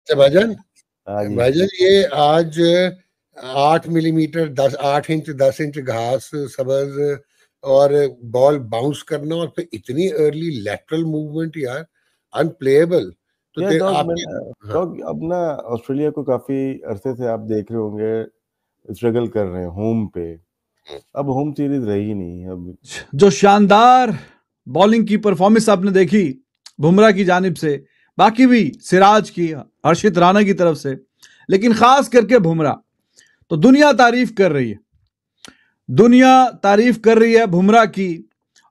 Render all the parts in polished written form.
अच्छा भाईजान, हाँ जी भाईजान ये आज 8 मिलीमीटर 8 इंच 10 इंच घास सब्ज और बॉल बाउंस करना और फिर इतनी अर्ली लेटरल मूवमेंट यार, अनप्लेएबल। तो ये डॉग आपके हाँ, डॉग अब ना ऑस्ट्रेलिया को काफी अरसे से आप देख रहे होंगे स्ट्रगल कर रहे हैं होम पे। अब होम सीरीज रही नहीं अब। जो शानदार बॉलिंग की परफॉर्मेंस आपने देखी बुमराह की जानिब से, बाकी भी सिराज की, हर्षित राणा की तरफ से, लेकिन खास करके बुमराह, तो दुनिया तारीफ कर रही है, दुनिया तारीफ कर रही है बुमराह की।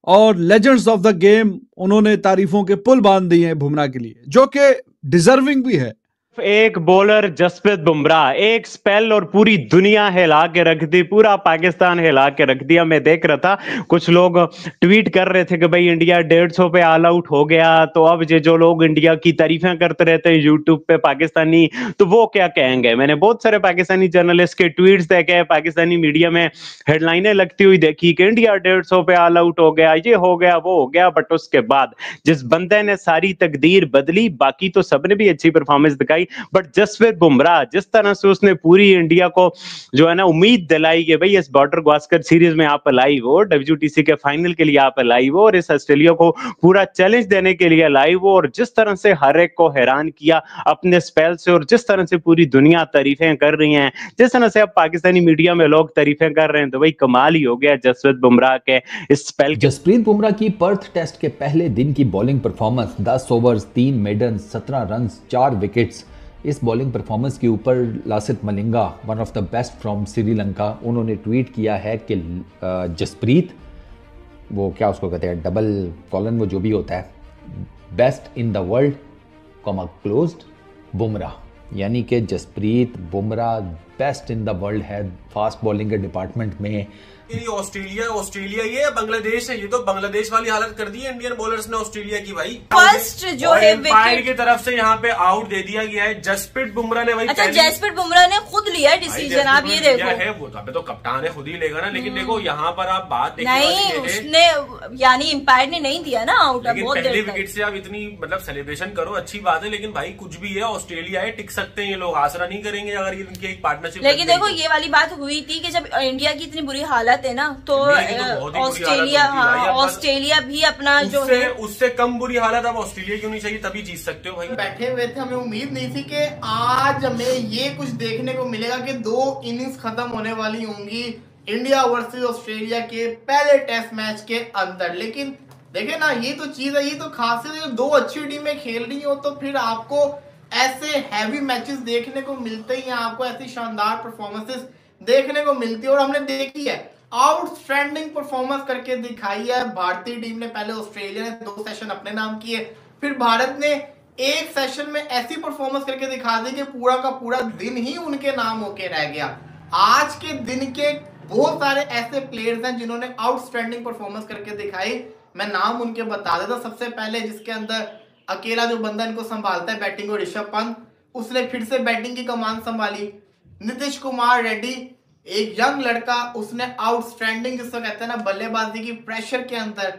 और लेजेंड्स ऑफ द गेम उन्होंने तारीफों के पुल बांध दिए हैं बुमराह के लिए, जो कि डिजर्विंग भी है। एक बॉलर जसप्रीत बुमराह, एक स्पेल और पूरी दुनिया हिला के रख दी, पूरा पाकिस्तान हिला के रख दिया। मैं देख रहा था कुछ लोग ट्वीट कर रहे थे कि भाई इंडिया 150 पे ऑल आउट हो गया, तो अब जो लोग इंडिया की तारीफें करते रहते हैं यूट्यूब पे पाकिस्तानी, तो वो क्या कहेंगे। मैंने बहुत सारे पाकिस्तानी जर्नलिस्ट के ट्वीट्स देखे, पाकिस्तानी मीडिया में हेडलाइनें लगती हुई देखी कि इंडिया 150 पे ऑल आउट हो गया, ये हो गया वो हो गया। बट उसके बाद जिस बंदे ने सारी तकदीर बदली, बाकी तो सबने भी अच्छी परफॉर्मेंस दिखाई, बट जसप्रीत बुमराह जिस तरह से उसने पूरी इंडिया को जो है ना उम्मीद दिलाई कि भाई इस बॉर्डर गावस्कर सीरीज में आप लाइव हो, WTC के फाइनल के लिए आप लाइव हो, और इस ऑस्ट्रेलिया को पूरा चैलेंज देने के लिए लाइव हो, और जिस तरह से हर एक को हैरान किया अपने स्पेल से, और जिस तरह से पूरी दुनिया तारीफें कर रही है, जिस तरह से अब पाकिस्तानी मीडिया में लोग तारीफें कर रहे हैं, तो भाई कमाल ही हो गया जसप्रीत बुमराह के इस स्पेल। जसप्रीत बुमराह की पर्थ टेस्ट के पहले दिन की bowling performance, 10 overs 3 maiden 17 run 4 wickets. इस बॉलिंग परफॉर्मेंस के ऊपर Lasith Malinga, one of the best from Sri Lanka, उन्होंने ट्वीट किया है कि जसप्रीत, वो क्या उसको कहते हैं, डबल कॉलन, वो जो भी होता है, best in the world comma closed Bumrah, यानी कि Jasprit Bumrah best in the world है फास्ट बॉलिंग के डिपार्टमेंट में। ये ऑस्ट्रेलिया ये बांग्लादेश है, ये तो बांग्लादेश वाली हालत कर दी है इंडियन बॉलर्स ने ऑस्ट्रेलिया की भाई। फर्स्ट जो है एम्पायर की तरफ से यहाँ पे आउट दे दिया गया है जसप्रीत बुमराह ने भाई। अच्छा, जसप्रीत बुमराह ने खुद लिया डिसीजन, आप ये देखो है वो तो कप्तान है, खुद ही लेगा ना। लेकिन देखो यहाँ पर आप बात नहीं, उसने यानी एम्पायर ने नहीं दिया ना आउट। पहले विकेट से आप इतनी मतलब सेलिब्रेशन करो, अच्छी बात है, लेकिन भाई कुछ भी है, ऑस्ट्रेलिया है, टिक सकते हैं ये लोग, आसरा नहीं करेंगे अगर ये इनकी एक पार्टनरशिप। लेकिन देखो ये वाली बात हुई थी कि जब इंडिया की इतनी बुरी हालत है ना, तो ऑस्ट्रेलिया भी अपना जो है उससे कम बुरी हालत अब ऑस्ट्रेलिया क्यों नहीं चाहिए, तभी जीत सकते हो भाई। बैठे हुए थे, हमें उम्मीद नहीं थी कि आज हमें ये कुछ देखने को मिलेगा कि 2 इनिंग्स खत्म होने वाली होंगी इंडिया वर्सेस ऑस्ट्रेलिया के पहले टेस्ट मैच के अंदर। लेकिन देखे ना, ये तो चीज है, ये तो खासियत है, 2 अच्छी टीमें खेल रही हो तो फिर आपको ऐसे हैवी मैचेस देखने को मिलते ही हैं, आपको ऐसी शानदार परफॉर्मेंसेस देखने को मिलती है। और हमने देखी है, आउटस्टैंडिंग परफॉर्मेंस करके दिखाई है भारतीय टीम ने। पहले ऑस्ट्रेलिया ने 2 सेशन अपने नाम किए, फिर भारत ने एक सेशन में ऐसी परफॉर्मेंस करके दिखा दी कि पूरा का पूरा दिन ही उनके नाम होके रह गया। आज के दिन के बहुत सारे ऐसे प्लेयर्स हैं जिन्होंने आउटस्टैंडिंग परफॉर्मेंस करके दिखाई। मैं नाम उनके बता देता। सबसे पहले जिसके अंदर अकेला जो बंदा इनको संभालता है बैटिंग को, ऋषभ पंत, उसने फिर से बैटिंग की कमान संभाली। नीतीश कुमार रेड्डी, एक यंग लड़का, उसने आउटस्टैंडिंग जिसको कहते हैं ना बल्लेबाजी की प्रेशर के अंदर,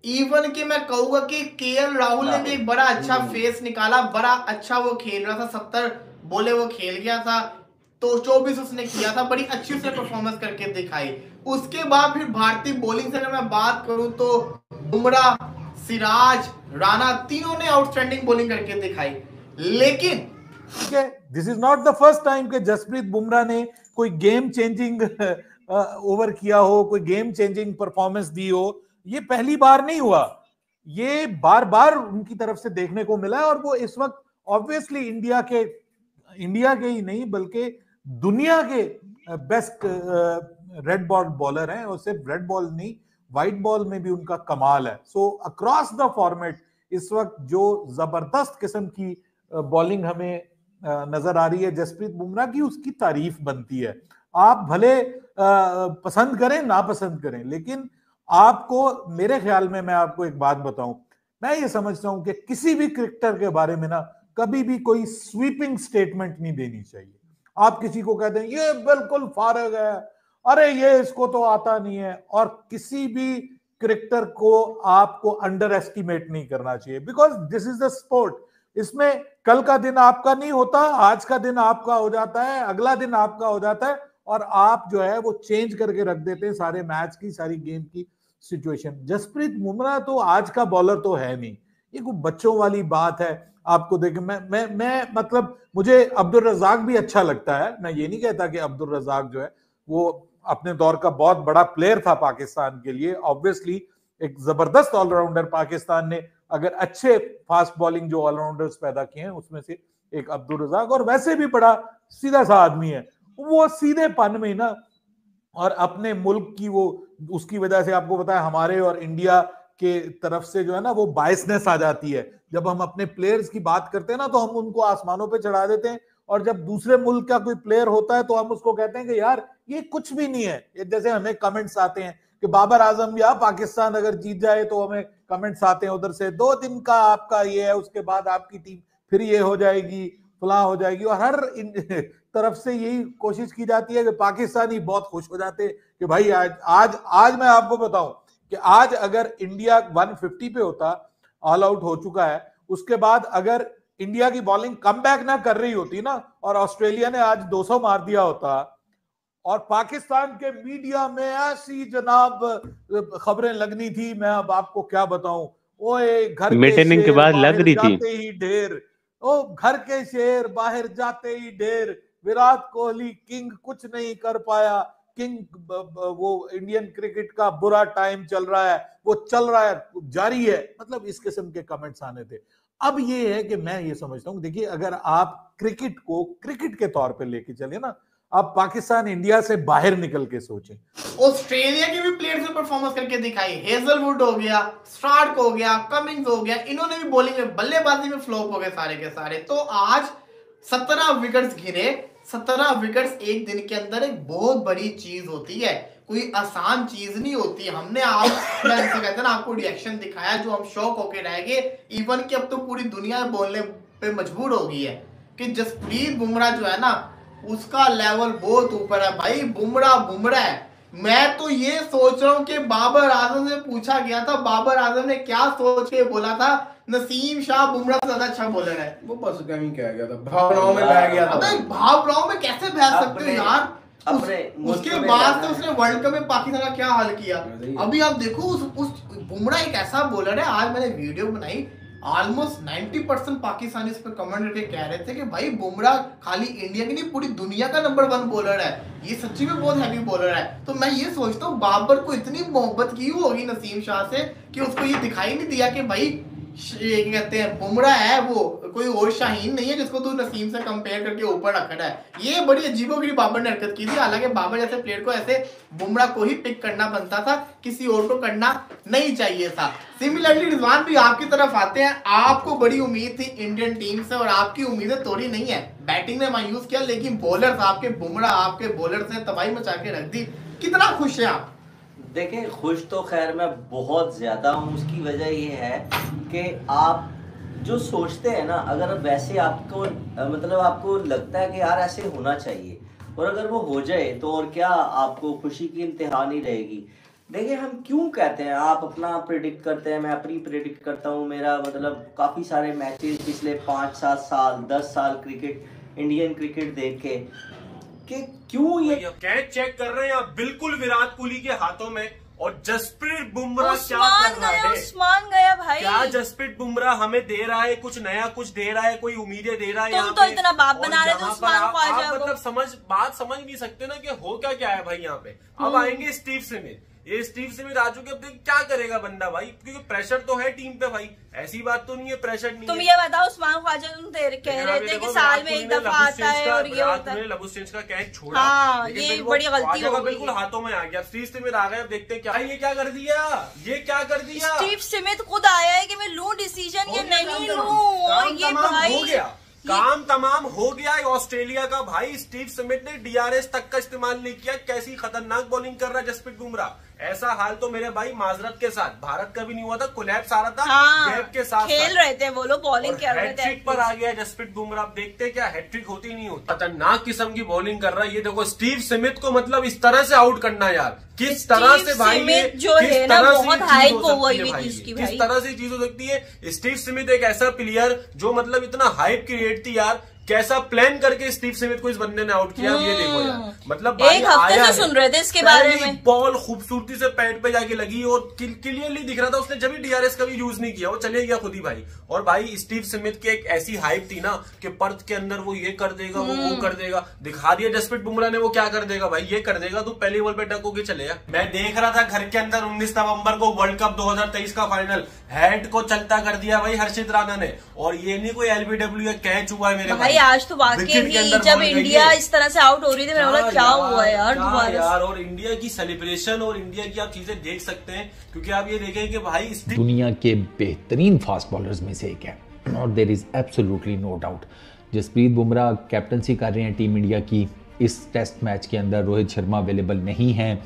इवन कि मैं कहूंगा कि केएल राहुल ने भी एक बड़ा अच्छा फेस निकाला, बड़ा अच्छा वो खेल रहा था, 70 बोले वो खेल गया था, तो 24 उसने किया था, बड़ी अच्छी उसने परफॉर्मेंस करके दिखाई। उसके बाद फिर भारतीय बॉलिंग से अगर मैं बात करूं तो बुमराह, सिराज, राणा, तीनों ने आउटस्टैंडिंग बॉलिंग करके दिखाई। लेकिन this is not the first time कि जसप्रीत बुमराह ने कोई गेम चेंजिंग ओवर किया हो, कोई गेम चेंजिंग परफॉर्मेंस दी हो। ये पहली बार नहीं हुआ, ये बार बार उनकी तरफ से देखने को मिला है। और वो इस वक्त ऑब्वियसली इंडिया के ही नहीं बल्कि दुनिया के बेस्ट रेड बॉल बॉलर हैं, और सिर्फ रेड बॉल नहीं, व्हाइट बॉल में भी उनका कमाल है। सो अक्रॉस द फॉर्मेट इस वक्त जो जबरदस्त किस्म की बॉलिंग हमें नजर आ रही है जसप्रीत बुमराह की, उसकी तारीफ बनती है। आप भले पसंद करें ना पसंद करें, लेकिन आपको, मेरे ख्याल में, मैं आपको एक बात बताऊं, मैं ये समझता हूं कि किसी भी क्रिकेटर के बारे में ना कभी भी कोई स्वीपिंग स्टेटमेंट नहीं देनी चाहिए। आप किसी को कहते हैं ये बिल्कुल फारग है, अरे ये इसको तो आता नहीं है, और किसी भी क्रिकेटर को आपको अंडर एस्टिमेट नहीं करना चाहिए, because this is the sport. इसमें कल का दिन आपका नहीं होता, आज का दिन आपका हो जाता है, अगला दिन आपका हो जाता है, और आप जो है वो चेंज करके रख देते हैं सारे मैच की, सारी गेम की सिचुएशन। जसप्रीत बुमराह तो आज का बॉलर तो है नहीं, ये कोई बच्चों वाली बात है। आपको देखें, मैं मतलब मुझे अब्दुल रज़ाक भी अच्छा लगता है, मैं ये नहीं कहता कि अब्दुल रज़ाक जो है वो अपने दौर का बहुत बड़ा प्लेयर था पाकिस्तान के लिए, ऑब्वियसली एक जबरदस्त ऑलराउंडर पाकिस्तान ने अगर अच्छे फास्ट बॉलिंग जो ऑलराउंडर्स पैदा किए हैं उसमें से एक अब्दुल रज़ाक, और वैसे भी बड़ा सीधा सा आदमी है, वो सीधेपन में ना और अपने मुल्क की वो उसकी वजह से आपको पता है हमारे और इंडिया के तरफ से जो है ना वो बायसनेस आ जाती है। जब हम अपने प्लेयर्स की बात करते हैं ना तो हम उनको आसमानों पे चढ़ा देते हैं, और जब दूसरे मुल्क का कोई प्लेयर होता है तो हम उसको कहते हैं कि यार ये कुछ भी नहीं है। जैसे हमें कमेंट्स आते हैं कि बाबर आजम या पाकिस्तान अगर जीत जाए तो हमें कमेंट्स आते हैं उधर से, 2 दिन का आपका ये है, उसके बाद आपकी टीम फिर ये हो जाएगी, फलां हो जाएगी, और हर तरफ से यही कोशिश की जाती है कि पाकिस्तानी बहुत खुश हो जाते हैं कि भाई आज मैं आपको बताऊं कि आज अगर इंडिया 150 पे होता, ऑल आउट हो चुका है, उसके बाद अगर इंडिया की बॉलिंग कमबैक ना कर रही होती ना और ऑस्ट्रेलिया ने आज 200 मार दिया होता, और पाकिस्तान के मीडिया में ऐसी जनाब खबरें लगनी थी, मैं अब आपको क्या बताऊं, ओए घर मीटिंग के बाद लग रही थी ही ढेर, ओ घर के शेर बाहर जाते ही ढेर, विराट कोहली किंग कुछ नहीं कर पाया, किंग वो इंडियन क्रिकेट का बुरा टाइम चल रहा है, वो चल रहा है, जारी है, मतलब इस किस्म के कमेंट्स आने थे। अब ये है कि मैं ये समझता हूँ, देखिए अगर आप क्रिकेट को क्रिकेट के तौर पे लेके चले ना, आप पाकिस्तान इंडिया से बाहर निकल के सोचें। ऑस्ट्रेलिया के भी प्लेयर्स ने परफॉर्मेंस करके दिखाई, हेजलवुड हो गया, स्टार्क हो गया, कमिंग्स हो गया, इन्होंने भी बॉलिंग में बल्लेबाजी में फ्लॉप हो गए सारे के सारे। तो आज 17 विकेट्स गिरे, 17 विकेट्स एक दिन के अंदर एक बहुत बड़ी चीज होती है, कोई आसान चीज नहीं होती। हमने कहते हैं ना, आपको रिएक्शन दिखाया जो हम शॉक होके रह गए, इवन कि अब तो पूरी दुनिया बोलने पे मजबूर हो गई है कि जसप्रीत बुमराह जो है ना उसका लेवल बहुत ऊपर है भाई। बुमराह है। मैं तो ये सोच रहा हूँ कि बाबर आजम से पूछा गया था, बाबर आजम ने क्या सोच के बोला था, नसीम शाह बुमराह से ज्यादा अच्छा बॉलर है। वो बस कहीं कह गया था, भावनाओं में बह गया था। अबे भावनाओं में कैसे बह सकते हो यार? उसके बाद तो उसने वर्ल्ड कप में पाकिस्तान का क्या हाल किया। अभी आप देखो उस बुमराह एक ऐसा बॉलर है, आज मैंने वीडियो बनाई, ऑलमोस्ट 90% पाकिस्तानी इस पर कमेंट करके कह रहे थे कि भाई बुमराह खाली इंडिया की नहीं पूरी दुनिया का नंबर 1 बॉलर है, ये सच्ची में बहुत हैवी बॉलर है। तो मैं ये सोचता हूँ बाबर को इतनी मोहब्बत की होगी नसीम शाह से कि उसको ये दिखाई नहीं दिया कि भाई कहते हैं बुमराह है, वो कोई और शाहीन नहीं है जिसको तू नसीम से कंपेयर करके ऊपर रखना है। ये बड़ी अजीबोगरीब बाबर ने हरकत की थी। हालांकि बाबर जैसे प्लेयर को ऐसे बुमराह को ही पिक करना बनता था, किसी और को करना नहीं चाहिए था। सिमिलरली रिजवान भी आपकी तरफ आते हैं, आपको बड़ी उम्मीद थी इंडियन टीम से और आपकी उम्मीदें तोड़ी नहीं है। बैटिंग ने मायूस किया, लेकिन बॉलर आपके बुमराह आपके बॉलर से तबाही मचा के रख दी। कितना खुश है आप? देखें, खुश तो खैर मैं बहुत ज़्यादा हूँ। उसकी वजह ये है कि आप जो सोचते हैं ना, अगर वैसे आपको मतलब आपको लगता है कि यार ऐसे होना चाहिए, और अगर वो हो जाए तो और क्या आपको खुशी की इंतहा नहीं रहेगी। देखिए, हम क्यों कहते हैं, आप अपना प्रेडिक्ट करते हैं, मैं अपनी प्रेडिक्ट करता हूँ। मेरा मतलब काफ़ी सारे मैचेस पिछले 5-7 साल 10 साल क्रिकेट इंडियन क्रिकेट देख के कि क्यों ये कैच चेक कर रहे हैं आप, बिल्कुल विराट कोहली के हाथों में, और जसप्रीत बुमराह क्या कर रहा है? उस्मान गया भाई। क्या जसप्रीत बुमराह हमें दे रहा है? कुछ नया कुछ दे रहा है? कोई उम्मीदें दे रहा है? तुम तो इतना बाप बना रहे थे उस्मान ख्वाजा को। मतलब बात समझ नहीं सकते ना कि हो क्या है भाई यहाँ पे। अब आएंगे स्टीव स्मिथ, ये स्टीव स्मिथ आ चुके, अब क्या करेगा बंदा भाई, क्योंकि प्रेशर तो है टीम पे भाई, ऐसी बात तो नहीं है प्रेशर नहीं। तुम ये बताओ, उस्मान ख्वाजा तुम कह रहे थे कि साल में एक दफा आता है और ये होता है। लबुशेंज का कैच छोड़ा, हाँ, ये बड़ी गलती हो गई, बिल्कुल हाथों में आ गया। स्टीव स्मिथ आ गए, अब देखते हैं क्या ये क्या कर दिया, ये क्या कर दिया। स्टीव स्मिथ खुद आया है कि मैं लूं डिसीजन या नहीं लूं, ये भाई हो गया, काम तमाम हो गया ऑस्ट्रेलिया का। भाई स्टीव स्मिथ ने डीआरएस तक का इस्तेमाल नहीं किया। कैसी खतरनाक बॉलिंग कर रहा है जसप्रीत बुमराह। ऐसा हाल तो मेरे भाई माजरत के साथ भारत का भी नहीं हुआ था, कोलैप्स आ रहा था। हाँ, गैप के साथ खेल रहे थे वो लोग, बॉलिंग कर रहे थे। हैट्रिक पर आ गया जसप्रीत बुमराह। देखते क्या हैट्रिक होती नहीं होती। खतरनाक किस्म की बॉलिंग कर रहा है। ये देखो स्टीव स्मिथ को मतलब इस तरह से आउट करना यार, किस तरह से भाई ये जो है ना बहुत हाइप हुई थी इसकी भाई, किस तरह से चीज हो सकती है। स्टीव स्मिथ एक ऐसा प्लेयर जो मतलब इतना हाइप क्रिएट थी यार, कैसा प्लान करके स्टीव स्मिथ को इस बंदे ने आउट किया। ये देखो यार, मतलब एक हफ्ते से सुन रहे थे इसके बारे में। बॉल खूबसूरती से पैड पे जाके लगी और क्लियरली दिख रहा था उसने जब भी डीआरएस का भी यूज नहीं किया, वो चले गया खुद ही भाई। और भाई स्टीव स्मिथ की एक ऐसी हाइप थी ना कि पर्थ के अंदर वो ये कर देगा, वो कर देगा, दिखा दिया जसप्रीत बुमराह ने वो क्या कर देगा भाई, ये कर देगा, तू पहले बॉल पे टक होके चलेगा। मैं देख रहा था घर के अंदर 19 नवंबर को वर्ल्ड कप 2023 का फाइनल, हेड को चलता कर दिया भाई हर्षित राणा ने, और ये नहीं कोई एलबीडब्ल्यू या कैच हुआ है मेरे भाई। आज तो वाकई जब इंडिया इस तरह से आउट हो रही थी, मैंने बोला क्या हुआ यार दोबारा यार। और इंडिया की सेलिब्रेशन और इंडिया की आप चीजें देख सकते हैं, क्योंकि आप ये देखें कि भाई दुनिया के बेहतरीन फास्ट बॉलर्स में से एक है और there is absolutely no doubt. Jasprit Bumrah captaincy कर रहे हैं टीम इंडिया की इस टेस्ट मैच के अंदर। रोहित शर्मा अवेलेबल नहीं हैं,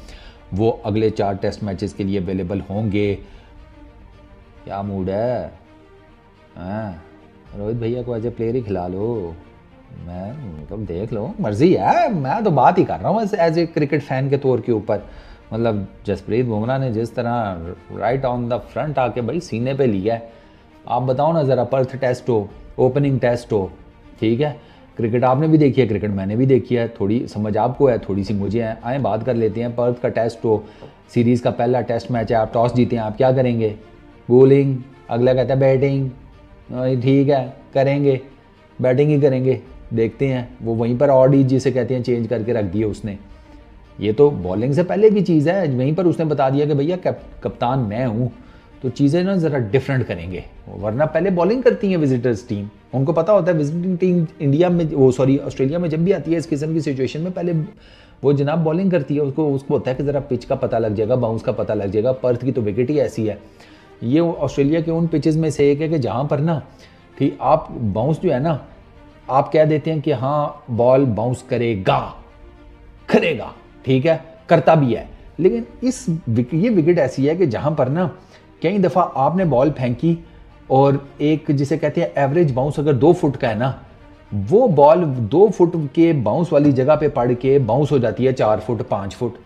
वो अगले 4 टेस्ट मैचेस के लिए अवेलेबल होंगे। क्या मूड है? हाँ, रोहित भैया को एज ए प्लेयर ही खिला लो, मैं मतलब देख लो, मर्जी है। मैं तो बात ही कर रहा हूँ एज ए क्रिकेट फैन के तौर के ऊपर। मतलब जसप्रीत बुमराह ने जिस तरह राइट ऑन द फ्रंट आके भाई सीने पे लिया है, आप बताओ ना ज़रा। पर्थ टेस्ट हो, ओपनिंग टेस्ट हो, ठीक है, क्रिकेट आपने भी देखी है, क्रिकेट मैंने भी देखी है, थोड़ी समझ आपको है, थोड़ी सी मुझे है। आए बात कर लेते हैं। पर्थ का टेस्ट हो, सीरीज़ का पहला टेस्ट मैच है, आप टॉस जीते हैं, आप क्या करेंगे? बॉलिंग। अगला कहता है बैटिंग, ठीक है करेंगे, बैटिंग ही करेंगे। देखते हैं, वो वहीं पर ऑड जिसे कहते हैं चेंज करके रख दिए उसने। ये तो बॉलिंग से पहले की चीज़ है, वहीं पर उसने बता दिया कि भैया कप्तान मैं हूँ, तो चीज़ें ना ज़रा डिफरेंट करेंगे। वरना पहले बॉलिंग करती हैं विजिटर्स टीम, उनको पता होता है विजिटिंग टीम इंडिया में ऑस्ट्रेलिया में जब भी आती है इस किस्म की सिचुएशन में, पहले वो जनाब बॉलिंग करती है। उसको होता है कि ज़रा पिच का पता लग जाएगा, बाउंस का पता लग जाएगा। पर्थ की तो विकेट ही ऐसी है। ये ऑस्ट्रेलिया के उन पिचेज़ में से एक है कि जहाँ पर ना कि आप बाउंस जो है ना, आप कह देते हैं कि हाँ बॉल बाउंस करेगा, ठीक है, करता भी है। लेकिन ये विकेट ऐसी है कि जहाँ पर ना कई दफ़ा आपने बॉल फेंकी और एक जिसे कहते हैं एवरेज बाउंस अगर 2 फुट का है ना, वो बॉल 2 फुट के बाउंस वाली जगह पे पड़ के बाउंस हो जाती है 4 फुट 5 फुट।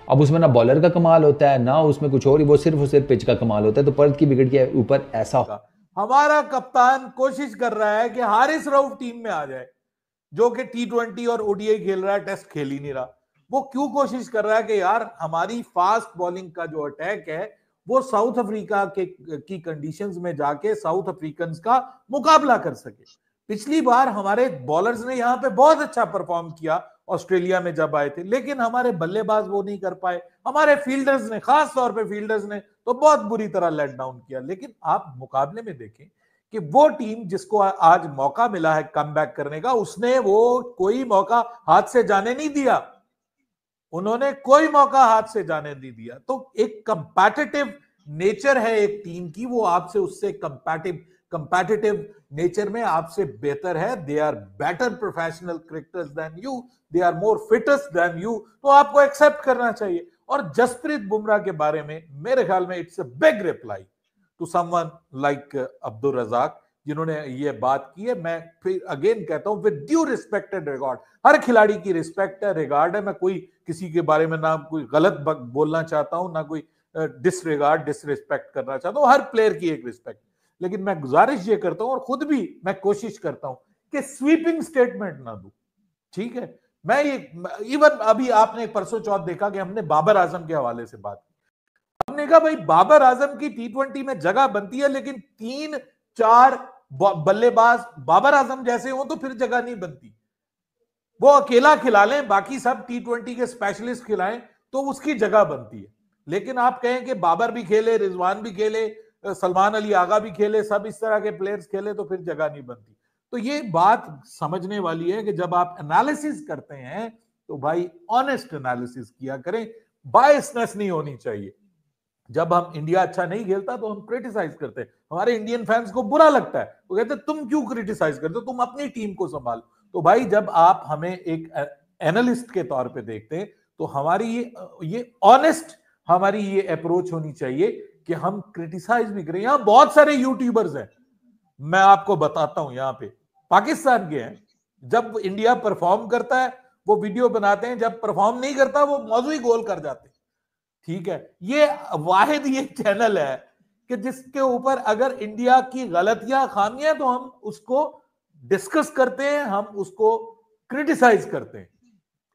अब उसमें ना बॉलर का कमाल होता है ना उसमें कुछ और, वो सिर्फ पिच का कमाल होता है। तो पर्थ की विकेट के ऊपर ऐसा होगा। हमारा कप्तान कोशिश कर रहा है कि हारिस रऊफ टीम में आ जाए, जो कि T20 और ODI खेल रहा है, टेस्ट खेल ही नहीं रहा। वो क्यों कोशिश कर रहा है कि यार हमारी फास्ट बॉलिंग का जो अटैक है वो साउथ अफ्रीका की कंडीशंस में जाके साउथ अफ्रीकन्स का मुकाबला कर सके। पिछली बार हमारे बॉलर्स ने यहाँ पे बहुत अच्छा परफॉर्म किया ऑस्ट्रेलिया में जब आए थे, लेकिन हमारे बल्लेबाज वो नहीं कर पाए। हमारे फील्डर्स ने, खास तौर पे फील्डर्स ने तो बहुत बुरी तरह लेट डाउन किया। लेकिन आप मुकाबले में देखें कि वो टीम जिसको आज मौका मिला है कमबैक करने का, उसने वो कोई मौका हाथ से जाने नहीं दिया। उन्होंने कोई मौका हाथ से जाने नहीं दिया। तो एक कंपैटिटिव नेचर है एक टीम की, वो आपसे उससे कंपैटिटिव नेचर में आपसे बेहतर है। They are better professional cricketers than you, they are more fittest than you, तो आपको एक्सेप्ट करना चाहिए। और जसप्रीत बुमराह के बारे में मेरे ख्याल में it's a big reply to someone like Abdul Razzaq, जिन्होंने ये बात की है। मैं फिर अगेन कहता हूं, with due respect and regard, हर खिलाड़ी की रिस्पेक्ट है, रिगार्ड है। मैं कोई किसी के बारे में ना कोई गलत बोलना चाहता हूं, ना कोई डिसरिस्पेक्ट करना चाहता हूं, हर प्लेयर की एक रिस्पेक्ट। लेकिन मैं गुजारिश ये करता हूं और खुद भी मैं कोशिश करता हूं कि स्वीपिंग स्टेटमेंट ना दूं, ठीक है। मैं ये इवन अभी आपने परसों चौथ देखा कि हमने बाबर आजम के हवाले से बात की। हमने कहा भाई बाबर आजम की T20 में जगह बनती है, लेकिन 3-4 बल्लेबाज बाबर आजम जैसे हो तो फिर जगह नहीं बनती। वो अकेला खिला लें, बाकी सब T20 के स्पेशलिस्ट खिलाएं तो उसकी जगह बनती है। लेकिन आप कहें कि बाबर भी खेले, रिजवान भी खेले, सलमान अली आगा भी खेले, सब इस तरह के प्लेयर्स खेले तो फिर जगह नहीं बनती। तो ये बात समझने वाली है कि जब आप एनालिसिस करते हैं तो भाई ऑनेस्ट एनालिसिस किया करें, बायसनेस नहीं होनी चाहिए। जब हम इंडिया अच्छा नहीं खेलता तो हम क्रिटिसाइज करते हैं, हमारे इंडियन फैंस को बुरा लगता है, वो कहते हैं तुम क्यों क्रिटिसाइज करते हो, तुम अपनी टीम को संभालो। तो भाई जब आप हमें एक एनालिस्ट के तौर पे देखते हैं तो हमारी ये ऑनेस्ट हमारी ये अप्रोच होनी चाहिए कि हम क्रिटिसाइज भी करें। यहां बहुत सारे यूट्यूबर्स हैं, मैं आपको बताता हूं, यहां पे पाकिस्तान के हैं, जब इंडिया परफॉर्म करता है वो वीडियो बनाते हैं, जब परफॉर्म नहीं करता वो मौजूद गोल कर जाते हैं। ठीक है, ये वाहिद ये चैनल है कि जिसके ऊपर अगर इंडिया की गलतियां खामियां तो हम उसको डिस्कस करते हैं, हम उसको क्रिटिसाइज करते हैं।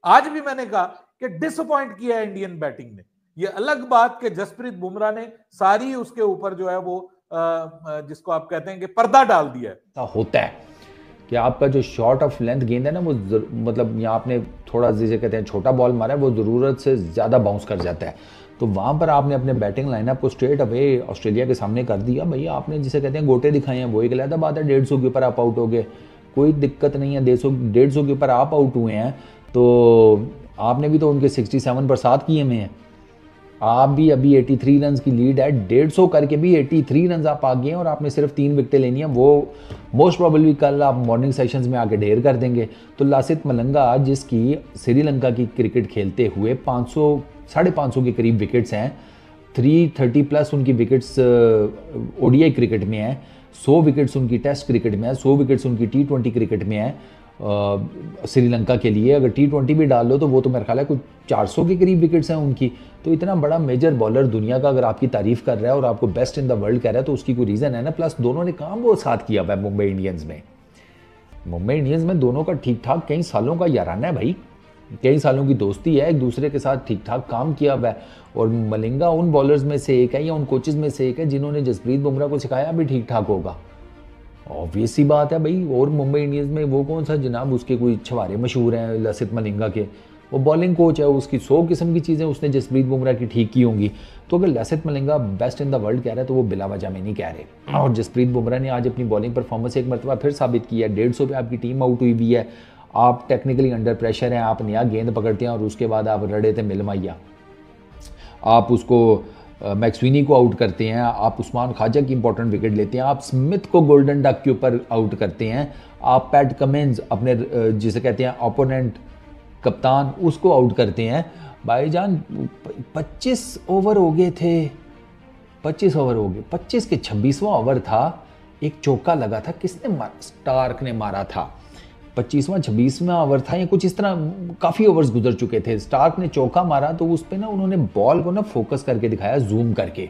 आज भी मैंने कहा कि डिसअपॉइंट किया है इंडियन बैटिंग ने। ये अलग बात कि जसप्रीत बुमराह ने सारी उसके ऊपर जो है वो जिसको आप कहते हैं कि पर्दा डाल दिया है। होता है कि आपका जो शॉर्ट ऑफ लेंथ गेंद है ना, वो मतलब यहाँ आपने थोड़ा जिसे कहते हैं छोटा बॉल मारा है, वो ज़रूरत से ज़्यादा बाउंस कर जाता है। तो वहाँ पर आपने अपने बैटिंग लाइनअप को स्ट्रेट अवे ऑस्ट्रेलिया के सामने कर दिया। भैया आपने जिसे कहते हैं गोटे दिखाए हैं, वो एक अलग बात है। 150 के ऊपर आप आउट हो गए, कोई दिक्कत नहीं है। 150 के ऊपर आप आउट हुए हैं तो आपने भी तो उनके 67 पर 7 किए में हैं। आप भी अभी 83 रन की लीड है, 150 करके भी 83 रन आप आ गए हैं और आपने सिर्फ 3 विकेटें लेनी है। वो मोस्ट प्रोबेबली कल आप मॉर्निंग सेशंस में आके ढेर कर देंगे। तो लासिथ मलिंगा जिसकी श्रीलंका की क्रिकेट खेलते हुए 500 550 के करीब विकेट्स हैं, 330 प्लस उनकी विकेट्स ओडीआई क्रिकेट में है, 100 विकेट्स उनकी टेस्ट क्रिकेट में है, 100 विकेट्स उनकी T20 क्रिकेट में है श्रीलंका के लिए। अगर T20 भी डाल लो तो वो तो मेरा ख्याल है कुछ 400 के करीब विकेट्स हैं उनकी। तो इतना बड़ा मेजर बॉलर दुनिया का अगर आपकी तारीफ कर रहा है और आपको बेस्ट इन द वर्ल्ड कह रहा है तो उसकी कोई रीज़न है ना। प्लस दोनों ने काम वो साथ किया हुआ है मुंबई इंडियंस में। मुंबई इंडियंस में दोनों का ठीक ठाक कई सालों का याराना है भाई, कई सालों की दोस्ती है, एक दूसरे के साथ ठीक ठाक काम किया हुआ है। और मलिंगा उन बॉलर्स में से एक है या उन कोचेस में से एक है जिन्होंने जसप्रीत बुमराह को सिखाया भी ठीक ठाक होगा। ऑब्वियस सी बात है भाई। और मुंबई इंडियंस में वो कौन सा जनाब उसके कोई छवारे मशहूर हैं लसिथ मलिंगा के, वो बॉलिंग कोच है, उसकी 100 किस्म की चीज़ें उसने जसप्रीत बुमराह की ठीक की होंगी। तो अगर Lasith Malinga best in the world कह रहा है तो वो बिला वजह में नहीं कह रहे। और जसप्रीत बुमराह ने आज अपनी बॉलिंग परफॉर्मेंस एक मरतबा फिर साबित किया है। 150 पे आपकी टीम आउट हुई हुई है, आप टेक्निकली अंडर प्रेशर हैं, आप नया गेंद पकड़ते हैं और उसके बाद आप रड़े थे मिलमाइया, आप उसको मैक्सवीनी को आउट करते हैं, आप उस्मान ख्वाजा की इंपॉर्टेंट विकेट लेते हैं, आप स्मिथ को गोल्डन डक के ऊपर आउट करते हैं, आप पैट कमिंस अपने जिसे कहते हैं ओपोनेंट कप्तान उसको आउट करते हैं। भाईजान 25 ओवर हो गए थे, 25 ओवर हो गए, 25 के 26वां ओवर था, एक चौका लगा था, किसने मारा? स्टार्क ने मारा था। 25वां 26वां ओवर था या कुछ इस तरह, काफ़ी ओवर्स गुजर चुके थे। स्टार्क ने चौका मारा तो उस पर ना उन्होंने बॉल को ना फोकस करके दिखाया, जूम करके,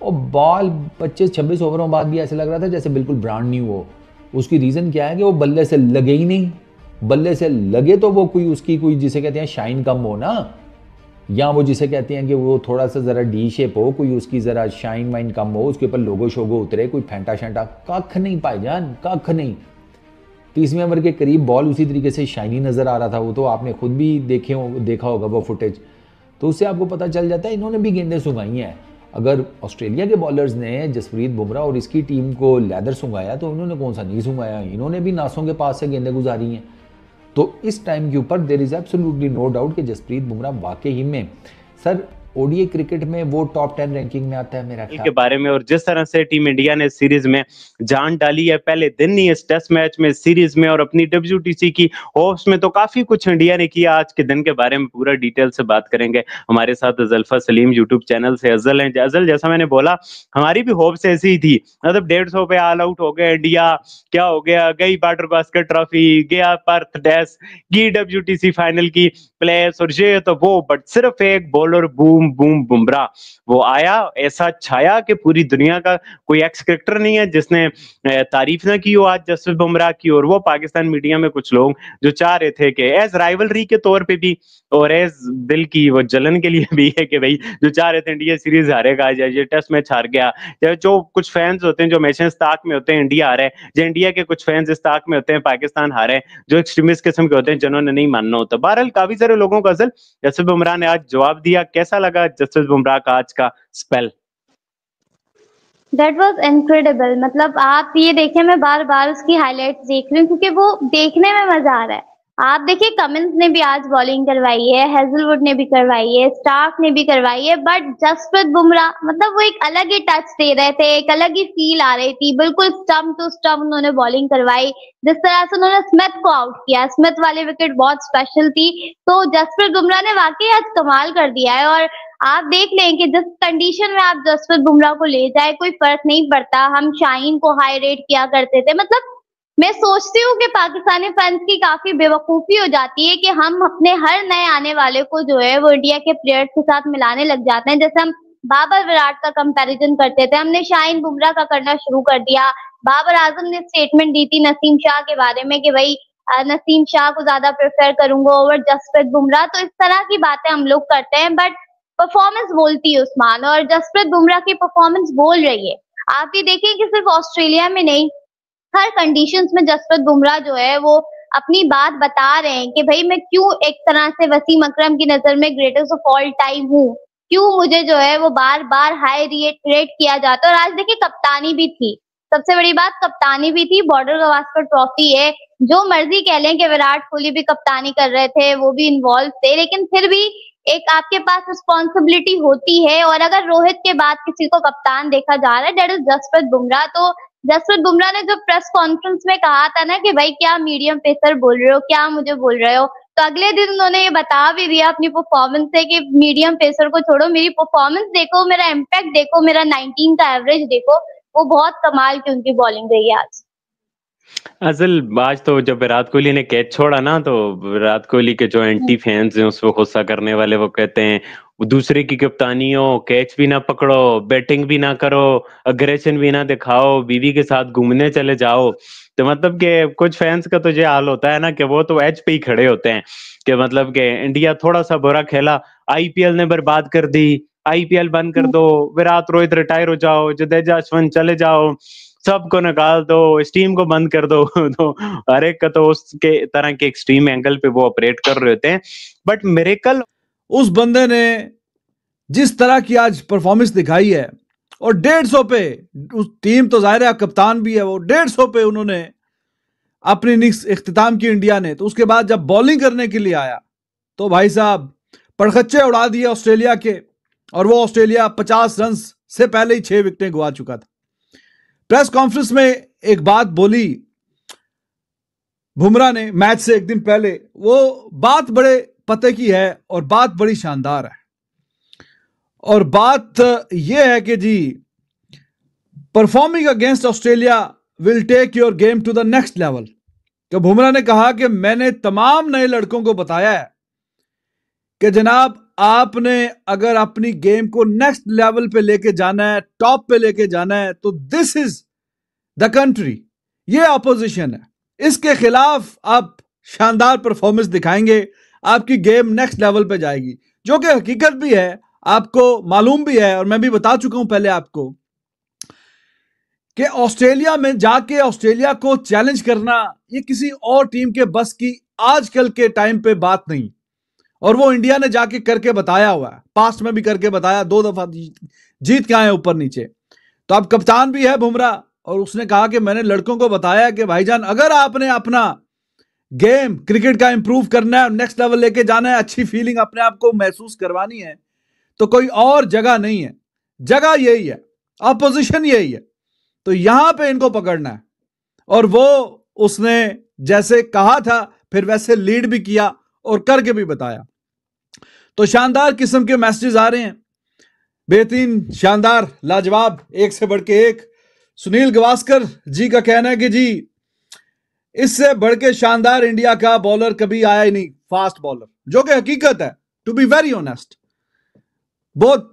और बॉल 25-26 ओवरों बाद भी ऐसे लग रहा था जैसे बिल्कुल ब्रांड न्यू हो। उसकी रीज़न क्या है कि वो बल्ले से लगे ही नहीं। बल्ले से लगे तो वो कोई उसकी कोई जिसे कहते हैं शाइन कम हो ना, या वो जिसे कहते हैं कि वो थोड़ा सा ज़रा डी शेप हो, कोई उसकी ज़रा शाइन वाइन कम हो, उसके ऊपर लोगो शोगो उतरे, कोई फेंटा शेंटा, कख नहीं भाईजान, कख नहीं। 30वें ओवर के करीब बॉल उसी तरीके से शाइनी नज़र आ रहा था। वो तो आपने खुद भी देखा होगा वो फुटेज, तो उससे आपको पता चल जाता है इन्होंने भी गेंदें सुंघाई हैं। अगर ऑस्ट्रेलिया के बॉलर्स ने जसप्रीत बुमराह और इसकी टीम को लेदर सुंघाया तो उन्होंने कौन सा नहीं सुंघाया, इन्होंने भी नासों के पास से गेंदें गुजारी हैं। तो इस टाइम के ऊपर there is absolutely no doubt कि जसप्रीत बुमराह वाकई में सर ओडीआई क्रिकेट में वो टॉप 10 रैंकिंग में आता है मेरा ख्याल के बारे में। और जिस तरह से टीम इंडिया ने सीरीज में जान डाली है पहले दिन ही इस टेस्ट मैच में, सीरीज में और अपनी WTC की होप्स में, तो काफी कुछ इंडिया ने किया। आज के दिन के बारे में पूरा डिटेल से बात करेंगे। हमारे साथ ज़ल्फा सलीम यूट्यूब चैनल से अजल हैं। अजल, जैसा मैंने बोला हमारी भी होप्स ऐसी ही थी, मतलब 150 पे ऑल आउट हो गए इंडिया, क्या हो गया, गई बॉर्डर बास्केट ट्रॉफी, गया पर्थ टेस्ट, की WTC फाइनल की प्लेस और ये तो वो, बट सिर्फ एक बॉलर बूम बूम बुमराह वो आया, ऐसा छाया कि पूरी दुनिया का कोई एक्स क्रिकेटर नहीं है जिसने तारीफ ना की हो आज जसप्रीत बुमराह की। और वो पाकिस्तान मीडिया में कुछ लोग जो चाह रहे थे कि एज राइवलरी के तौर पे भी और एज दिल की वो जलन के लिए भी है कि भाई जो चाह रहे थे इंडिया सीरीज हारेगा, ये टेस्ट मैच हार गया, जो कुछ फैंस होते हैं जो हमेशा इस्ताक में होते हैं इंडिया हारे, जो इंडिया के कुछ फैंस इस्ताक में होते हैं पाकिस्तान हारे, जो एक्सट्रीमिस्ट किस्म के होते हैं जिन्होंने नहीं मानना होता। बहरहाल काफी सारे लोगों का असल जसप्रीत बुमराह ने आज जवाब दिया। कैसा लगा जसप्रीत बुमराह का आज का स्पेल? That was incredible। मतलब आप ये देखें, मैं बार बार उसकी हाइलाइट्स देख रही हूँ क्योंकि वो देखने में मजा आ रहा है। आप देखिए कमिंस ने भी आज बॉलिंग करवाई है, हेजलवुड ने भी करवाई है, स्टार्क ने भी करवाई है, बट जसप्रीत बुमराह मतलब वो एक अलग ही टच दे रहे थे, एक अलग ही फील आ रही थी। बिल्कुल स्टंप टू स्टंप उन्होंने बॉलिंग करवाई। जिस तरह से उन्होंने स्मिथ को आउट किया, स्मिथ वाली विकेट बहुत स्पेशल थी। तो जसप्रीत बुमराह ने वाकई आज कमाल कर दिया है। और आप देख लें कि जिस कंडीशन में आप जसप्रीत बुमराह को ले जाए कोई फर्क नहीं पड़ता। हम शाहीन को हाई रेट किया करते थे, मतलब मैं सोचती हूँ कि पाकिस्तानी फैंस की काफी बेवकूफी हो जाती है कि हम अपने हर नए आने वाले को जो है वो इंडिया के प्लेयर्स के साथ मिलाने लग जाते हैं। जैसे हम बाबर विराट का कंपैरिजन करते थे, हमने शाहीन बुमराह का करना शुरू कर दिया। बाबर आजम ने स्टेटमेंट दी थी नसीम शाह के बारे में कि भाई नसीम शाह को ज्यादा प्रेफर करूंगा ओवर जसप्रीत बुमराह। तो इस तरह की बातें हम लोग करते हैं, बट परफॉर्मेंस बोलती है उस्मान, और जसप्रीत बुमराह की परफॉर्मेंस बोल रही है। आप ये देखें कि सिर्फ ऑस्ट्रेलिया में नहीं, हर कंडीशंस में जसप्रीत बुमराह जो है वो अपनी बात बता रहे हैं कि भाई मैं क्यों एक तरह से वसीम अकरम की नजर में ग्रेटेस्ट ऑफ ऑल टाइम हूँ, क्यों मुझे जो है वो बार बार हाई रेट किया जाता है। और आज देखिए कप्तानी भी थी, सबसे बड़ी बात कप्तानी भी थी, बॉर्डर गवास्कर ट्रॉफी है, जो मर्जी कह लें कि विराट कोहली भी कप्तानी कर रहे थे, वो भी इन्वॉल्व थे, लेकिन फिर भी एक आपके पास रिस्पॉन्सिबिलिटी होती है। और अगर रोहित के बाद किसी को कप्तान देखा जा रहा है दैट इज जसप्रीत बुमराह। तो जसप्रीत बुमराह ने जो प्रेस कॉन्फ्रेंस में कहा था ना कि भाई क्या मीडियम पेसर बोल रहे हो, क्या मुझे बोल रहे हो, तो अगले दिन उन्होंने ये बता भी दिया अपनी परफॉर्मेंस से कि मीडियम पेसर को छोड़ो, मेरी परफॉर्मेंस देखो, मेरा इम्पैक्ट देखो, मेरा 19 का एवरेज देखो। वो बहुत कमाल की उनकी बॉलिंग रही है आज। असल आज तो जब विराट कोहली ने कैच छोड़ा ना, तो विराट कोहली के जो एंटी फैंस हैं उसको गुस्सा करने वाले, वो कहते हैं दूसरे की कप्तानी हो, कैच भी ना पकड़ो, बैटिंग भी ना करो, अग्रेशन भी ना दिखाओ, बीवी के साथ घूमने चले जाओ। तो मतलब कि कुछ फैंस का तो ये हाल होता है ना कि वो तो एज पे ही खड़े होते हैं कि मतलब कि इंडिया थोड़ा सा बुरा खेला, आईपीएल ने बर्बाद कर दी, आईपीएल बंद कर दो, विराट रोहित रिटायर हो जाओ, जडेजा अश्विन चले जाओ, सबको निकाल दो, इस टीम को बंद कर दो। तो हर एक का तो उसके तरह के एक्सट्रीम एंगल पे वो ऑपरेट कर रहे होते हैं। बट मिरेकल उस बंदे ने जिस तरह की आज परफॉर्मेंस दिखाई है, और 150 पे उस टीम तो जाहिर है कप्तान भी है, वो 150 पे उन्होंने अपनी इनिंग्स इख्तिताम की इंडिया ने। तो उसके बाद जब बॉलिंग करने के लिए आया तो भाई साहब पड़खच्चे उड़ा दिए ऑस्ट्रेलिया के, और वो ऑस्ट्रेलिया 50 रन से पहले ही 6 विकेटें गवा चुका था। प्रेस कॉन्फ्रेंस में एक बात बोली बुमराह ने मैच से एक दिन पहले, वो बात बड़े पते की है और बात बड़ी शानदार है, और बात यह है कि जी performing against Australia will take your game to the next level. तो बुमराह ने कहा कि मैंने तमाम नए लड़कों को बताया है कि जनाब आपने अगर अपनी गेम को नेक्स्ट लेवल पे लेके जाना है, टॉप पे लेके जाना है, तो दिस इज द कंट्री, ये ऑपोजिशन है, इसके खिलाफ आप शानदार परफॉर्मेंस दिखाएंगे, आपकी गेम नेक्स्ट लेवल पे जाएगी। जो कि हकीकत भी है, आपको मालूम भी है, और मैं भी बता चुका हूं पहले आपको कि ऑस्ट्रेलिया में जाके ऑस्ट्रेलिया को चैलेंज करना ये किसी और टीम के बस की आजकल के टाइम पे बात नहीं, और वो इंडिया ने जाके करके बताया हुआ है, पास्ट में भी करके बताया, 2 दफा जीत के आए ऊपर नीचे। तो अब कप्तान भी है बुमराह, और उसने कहा कि मैंने लड़कों को बताया कि भाईजान अगर आपने अपना गेम क्रिकेट का इंप्रूव करना है, नेक्स्ट लेवल लेके जाना है, अच्छी फीलिंग अपने आप को महसूस करवानी है, तो कोई और जगह नहीं है, जगह यही है, ऑपोजिशन यही है, तो यहां पे इनको पकड़ना है। और वो उसने जैसे कहा था फिर वैसे लीड भी किया और करके भी बताया। तो शानदार किस्म के मैसेजेस आ रहे हैं, बेहतरीन, शानदार, लाजवाब, एक से बढ़ के एक। सुनील गावस्कर जी का कहना है कि जी इससे बढ़ के शानदार इंडिया का बॉलर कभी आया ही नहीं, फास्ट बॉलर, जो कि हकीकत है, टू बी वेरी ऑनेस्ट। बहुत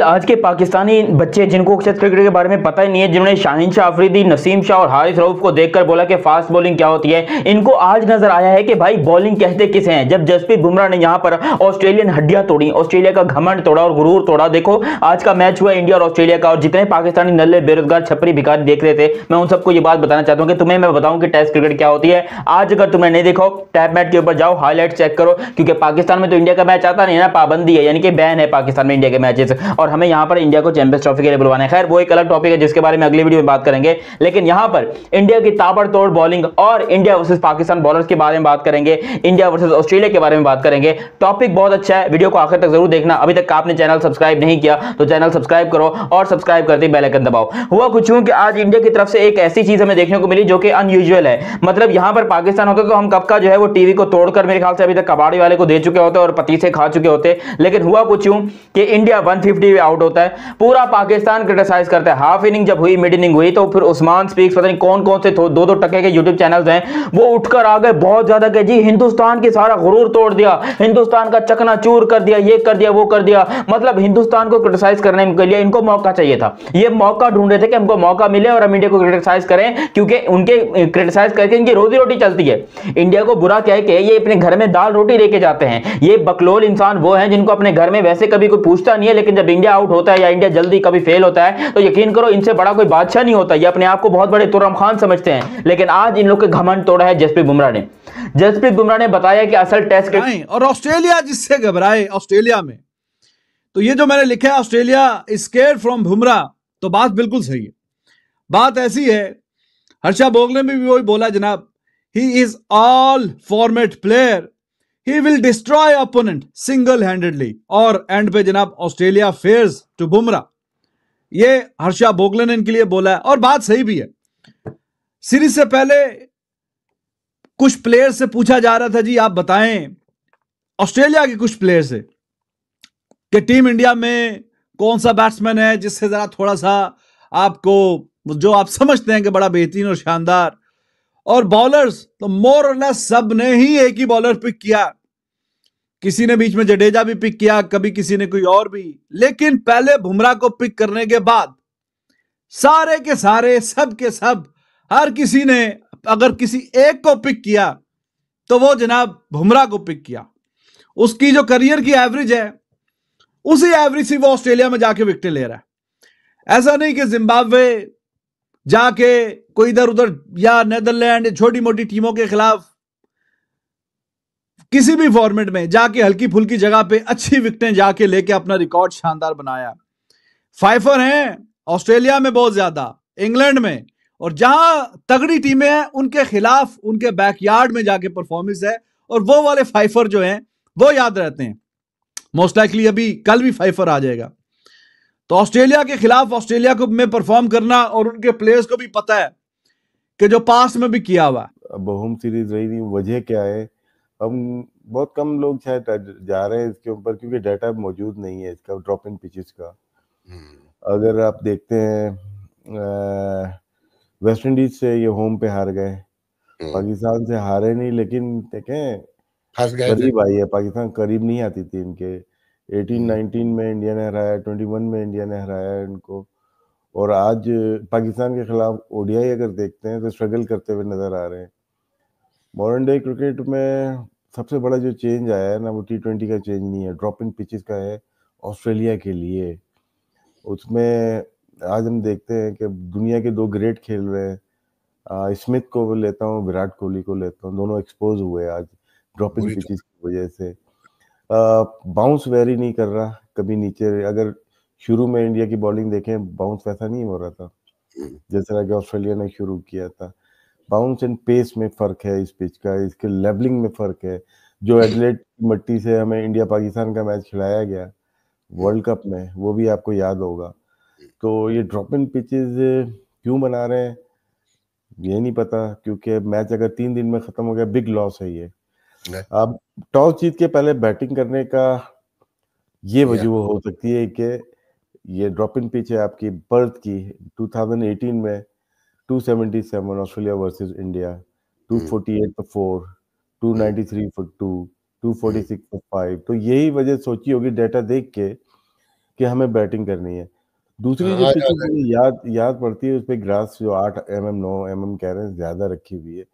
आज के पाकिस्तानी बच्चे जिनको टेस्ट क्रिकेट के बारे में पता ही नहीं है, जिन्होंने शाहीन शाह अफरीदी, नसीम शाह और हारिस रऊफ को देखकर बोला कि फास्ट बॉलिंग क्या होती है, इनको आज नजर आया है कि भाई बॉलिंग कहते किसे हैं। जब जसप्रीत बुमराह ने यहां पर ऑस्ट्रेलियन हड्डियां तोड़ी, ऑस्ट्रेलिया का घमंड तोड़ा और गुरूर तोड़ा। देखो आज का मैच हुआ इंडिया और ऑस्ट्रेलिया का, और जितने पाकिस्तानी नल्ले बेरोजगार छपरी भिखारी देख रहे थे, मैं उन सबको ये बात बताना चाहता हूं कि तुम्हें मैं बताऊं कि टेस्ट क्रिकेट क्या होती है। आज अगर तुमने नहीं देखो, टैब मैट के ऊपर जाओ, हाईलाइट चेक करो, क्योंकि पाकिस्तान में तो इंडिया का मैच आता नहीं है ना, पाबंदी है, यानी कि बैन है पाकिस्तान में इंडिया के मैचेस, और हमें यहाँ पर इंडिया को चैंपियंस ट्रॉफी के लिए बुलवाना है। खैर वो एक अलग टॉपिक है जिसके बारे में अगली वीडियो में बात करेंगे, लेकिन यहां पर इंडिया की ताबड़तोड़ बॉलिंग और इंडिया वर्सेस पाकिस्तान बॉलर्स के बारे में बात करेंगे, इंडिया वर्सेस ऑस्ट्रेलिया के बारे में बात करेंगे। टॉपिक बहुत अच्छा है, वीडियो को आखिर तक जरूर देखना। अभी तक आपने चैनल सब्सक्राइब नहीं किया तो चैनल सब्सक्राइब करो, और सब्सक्राइब करते बेल आइकन दबाओ। हुआ कुछ यूं कि आज इंडिया की तरफ से एक ऐसी चीज हमें देखने को मिली जो कि अनयूजुअल है। मतलब यहां पर पाकिस्तान होता तो हम कब का जो है वो टीवी को तोड़कर मेरे ख्याल से अभी तक कबाड़ी वाले को दे चुके होते और पतीसे खा चुके होते, लेकिन हुआ कुछ यूं कि इंडिया 150 आउट होता है, पूरा पाकिस्तान क्रिटिसाइज करता है। हाफ इनिंग जब हुई, मिड इनिंग हुई, तो फिर उस्मान स्पीक्स, पता नहीं कौन कौन से 2-2 टके के यूट्यूब चैनल्स हैं, वो उठकर आ गए बहुत ज्यादा कि जी हिंदुस्तान की सारा गुरूर तोड़ दिया, हिंदुस्तान का चकनाचूर कर दिया, ये कर दिया, वो कर दिया। मतलब हिंदुस्तान को क्रिटिसाइज करने के लिए इनको मौका चाहिए था, ये मौका ढूंढ रहे थे कि हमको मौका मिले और हम इंडिया को क्रिटिसाइज करें, क्योंकि उनके क्रिटिसाइज करके इनकी रोजी रोटी चलती है। इंडिया को बुरा कह के ये अपने घर में दाल रोटी लेके जाते हैं। ये बकलोल इंसान वो हैं जिनको अपने घर में वैसे कभी कोई पूछता नहीं है, लेकिन जब इंडिया आउट होता है या इंडिया जल्दी कभी फेल होता है तो यकीन करो इनसे बड़ा कोई बादशाह नहीं होता। ये अपने आप को बहुत बड़े तुर्रम खान समझते हैं, लेकिन आज इन लोग के घमंड तोड़ा है जसप्रीत बुमराह ने। जसप्रीत बुमराह ने बताया कि असल टेस्ट और ऑस्ट्रेलिया जिससे घबराए ऑस्ट्रेलिया में, तो ये जो मैंने लिखा है Australia is scared from Bumrah, तो बात बिल्कुल सही है। बात ऐसी है, हर्षा भोगले ने भी वही बोला जनाब, he is all format player, he will destroy opponent single handedly. और एंड पे जनाब ऑस्ट्रेलिया फेयर्स टू बुमराह, ये हर्षा भोगले ने इनके लिए बोला है और बात सही भी है। सीरीज से पहले कुछ प्लेयर से पूछा जा रहा था, जी आप बताएं ऑस्ट्रेलिया के कुछ प्लेयर से कि टीम इंडिया में कौन सा बैट्समैन है जिससे जरा थोड़ा सा आपको, जो आप समझते हैं कि बड़ा बेहतरीन और शानदार। और बॉलर्स तो मोर और लेस सब ने ही एक ही बॉलर पिक किया, किसी ने बीच में जडेजा भी पिक किया, कभी किसी ने कोई और भी, लेकिन पहले बुमराह को पिक करने के बाद सारे के सारे, सब के सब, हर किसी ने अगर किसी एक को पिक किया तो वो जनाब बुमराह को पिक किया। उसकी जो करियर की एवरेज है उसी एवरेज से वो ऑस्ट्रेलिया में जाके विकेट ले रहा है। ऐसा नहीं कि जिम्बाब्वे जाके कोई इधर उधर या नेदरलैंड छोटी मोटी टीमों के खिलाफ किसी भी फॉर्मेट में जाके हल्की फुल्की जगह पे अच्छी विकेटें जाके लेके अपना रिकॉर्ड शानदार बनाया। फाइफर हैं ऑस्ट्रेलिया में बहुत ज्यादा, इंग्लैंड में, और जहां तगड़ी टीमें हैं उनके खिलाफ उनके बैकयार्ड में जाके परफॉर्मेंस है, और वो वाले फाइफर जो हैं वो याद रहते हैं। मोस्ट लाइकली अभी कल भी फाइफर आ जाएगा। तो ऑस्ट्रेलिया के खिलाफ ऑस्ट्रेलिया को में परफॉर्म करना, और उनके प्लेयर्स को भी पता है कि जो पास्ट में भी किया हुआ। अब होम सीरीज रही नहीं, वजह क्या है, हम बहुत कम लोग शायद जा रहे हैं इसके ऊपर, क्योंकि डाटा मौजूद नहीं है इसका, ड्रॉप इन पिचेस का। अगर आप देखते हैं वेस्ट इंडीज से ये होम पे हार गए, पाकिस्तान से हारे नहीं, लेकिन देखें करीब आई है, पाकिस्तान करीब नहीं आती थी इनके। 18-19 में इंडिया ने हराया, 21 में इंडिया ने हराया इनको, और आज पाकिस्तान के खिलाफ ओडीआई अगर देखते हैं तो स्ट्रगल करते हुए नजर आ रहे हैं। मॉडर्न डे क्रिकेट में सबसे बड़ा जो चेंज आया है ना, वो T20 का चेंज नहीं है, ड्रॉप इन पिचेस का है ऑस्ट्रेलिया के लिए। उसमें आज हम देखते हैं कि दुनिया के 2 ग्रेट खेल रहे हैं, स्मिथ को लेता हूँ, विराट कोहली को लेता हूँ, दोनों एक्सपोज हुए आज ड्रॉप इन पिचेस की वजह से। बाउंस वेरी नहीं कर रहा, कभी नीचे, अगर शुरू में इंडिया की बॉलिंग देखें बाउंस वैसा नहीं हो रहा था जिस तरह कि ऑस्ट्रेलिया ने शुरू किया था। बाउंस एंड पेस में फर्क है इस पिच का, इसके लेवलिंग में फर्क है। जो एडलेट मट्टी से हमें इंडिया पाकिस्तान का मैच खिलाया गया वर्ल्ड कप में, वो भी आपको याद होगा। तो ये ड्रॉप इन पिचेस क्यों बना रहे हैं ये नहीं पता, क्योंकि मैच अगर 3 दिन में खत्म हो गया बिग लॉस है ये। अब टॉस जीत के पहले बैटिंग करने का ये वजह हो सकती है कि ये ड्रॉप इन पिच है आपकी पर्थ की। 2018 में 277 Australia versus India, 248 for 4, 293 for 2, 246 for 5। तो यही वजह सोची होगी डाटा देख के कि हमें बैटिंग करनी है। दूसरी जो पिच याद पड़ती है उस पर ग्रास जो 8 mm 9 mm कह रहे हैं ज्यादा रखी हुई है,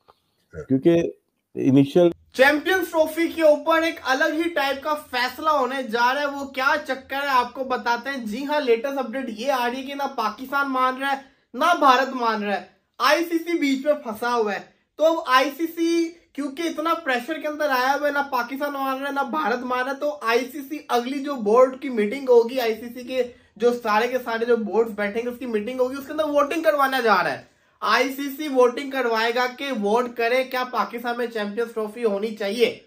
क्योंकि इनिशियल चैंपियंस ट्रॉफी के ऊपर एक अलग ही टाइप का फैसला होने जा रहा है। वो क्या चक्कर है आपको बताते हैं। जी हाँ, लेटेस्ट अपडेट ये आ रही है कि ना पाकिस्तान मान रहा है ना भारत मान रहा है, आईसीसी बीच में फंसा हुआ है। तो अब आईसीसी क्योंकि इतना प्रेशर के अंदर आया हुआ है, ना पाकिस्तान मान रहा है ना भारत मान रहा है, तो आईसीसी अगली जो बोर्ड की मीटिंग होगी, आईसीसी के जो सारे के सारे जो बोर्ड्स बैठेंगे उसकी मीटिंग होगी, उसके अंदर वोटिंग करवाना जा रहा है। आईसीसी वोटिंग करवाएगा कि वोट करे क्या पाकिस्तान में चैंपियंस ट्रॉफी होनी चाहिए।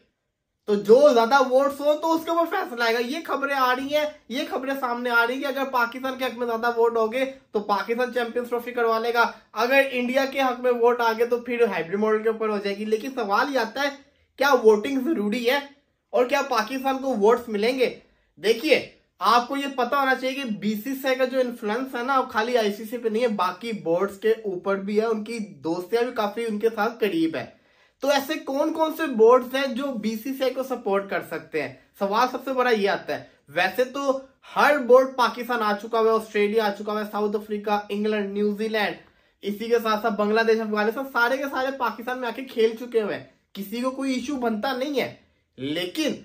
तो जो ज्यादा वोट्स हो तो उसके ऊपर फैसला आएगा। ये खबरें आ रही हैं, ये खबरें सामने आ रही है कि अगर पाकिस्तान के हक में ज्यादा वोट हो गए तो पाकिस्तान चैंपियंस ट्रॉफी करवा लेगा, अगर इंडिया के हक में वोट आ गए तो फिर हाइब्रिड मॉडल के ऊपर हो जाएगी। लेकिन सवाल ये आता है, क्या वोटिंग जरूरी है और क्या पाकिस्तान को वोट्स मिलेंगे? देखिए, आपको ये पता होना चाहिए कि बीसीसीआई का जो इन्फ्लुएंस है ना, वो खाली आईसीसी पे नहीं है, बाकी बोर्ड्स के ऊपर भी है। उनकी दोस्तियां भी काफी उनके साथ करीब है। तो ऐसे कौन कौन से बोर्ड्स हैं जो बीसीसीआई को सपोर्ट कर सकते हैं? सवाल सबसे बड़ा ये आता है। वैसे तो हर बोर्ड, पाकिस्तान आ चुका है, ऑस्ट्रेलिया आ चुका है, साउथ अफ्रीका, इंग्लैंड, न्यूजीलैंड, इसी के साथ साथ बांग्लादेश, अफगानिस्तान, सारे के सारे पाकिस्तान में आके खेल चुके हुए हैं। किसी को कोई इश्यू बनता नहीं है। लेकिन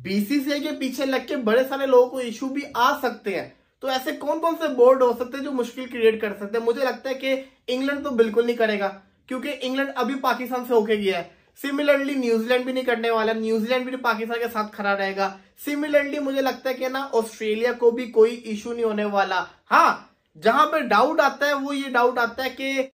बीसीसीआई के पीछे लग के बड़े सारे लोगों को इश्यू भी आ सकते हैं। तो ऐसे कौन कौन से बोर्ड हो सकते हैं जो मुश्किल क्रिएट कर सकते हैं? मुझे लगता है कि इंग्लैंड तो बिल्कुल नहीं करेगा, क्योंकि इंग्लैंड अभी पाकिस्तान से होके गया है। सिमिलरली न्यूजीलैंड भी नहीं करने वाला, न्यूजीलैंड भी पाकिस्तान के साथ खड़ा रहेगा। सिमिलरली मुझे लगता है कि ना ऑस्ट्रेलिया को भी कोई इश्यू नहीं होने वाला। हाँ, जहां पर डाउट आता है वो ये डाउट आता है कि